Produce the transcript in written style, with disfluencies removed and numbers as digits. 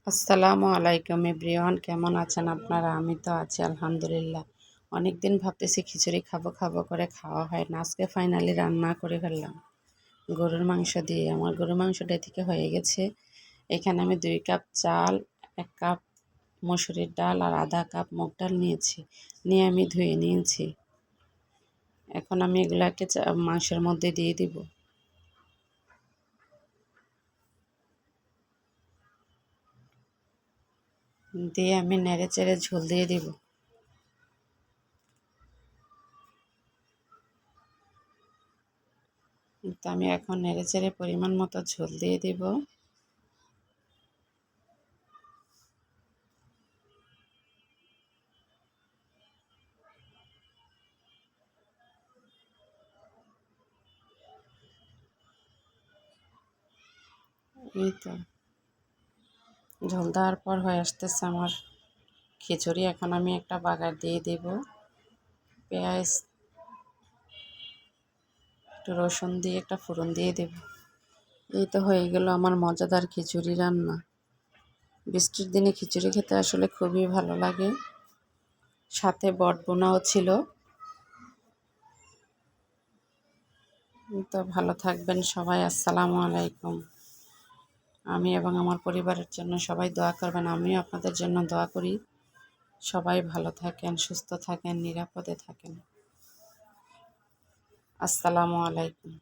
আসসালামু আলাইকুম এভরিওয়ান, কেমন আছেন আপনারা? আমি তো আছি আলহামদুলিল্লাহ। অনেক দিন ভাবতেছি খিচুড়ি খাবো খাবো করে খাওয়া হয় না। আজকে ফাইনালি রান্না করে ফেললাম গরুর মাংস দিয়ে। আমার গরুর মাংসটা থেকে হয়ে গেছে। এখানে আমি 2 কাপ চাল, 1 কাপ মসুরির ডাল আর আধা কাপ মুগ ডাল নিয়েছি। নিয়ে আমি ধুয়ে নিয়েছি। এখন আমি এগুলাকে মাংসের মধ্যে দিয়ে দিব। দিয়ে আমি নেড়ে চেড়ে ঝোল দিয়ে দিব। তো আমি এখন নেড়ে চেড়ে পরিমাণ মতো ঝোল দিয়ে দিব। এই তো ঝোল দেওয়ার পর হয়ে আসতেছে আমার খিচুড়ি। এখন আমি একটা বাগার দিয়ে দেব। পেঁয়াজ, একটু রসুন দিয়ে একটা ফোড়ন দিয়ে দেব। এই তো হয়ে গেল আমার মজাদার খিচুড়ি রান্না। বৃষ্টির দিনে খিচুড়ি খেতে আসলে খুবই ভালো লাগে। সাথে বটবোনাও ছিল। তো ভালো থাকবেন সবাই। আসসালামু আলাইকুম। আমি এবং আমার পরিবারের জন্য সবাই দোয়া করবেন। আমিও আপনাদের জন্য দোয়া করি। সবাই ভালো থাকেন, সুস্থ থাকেন, নিরাপদে থাকেন। আসসালামু আলাইকুম।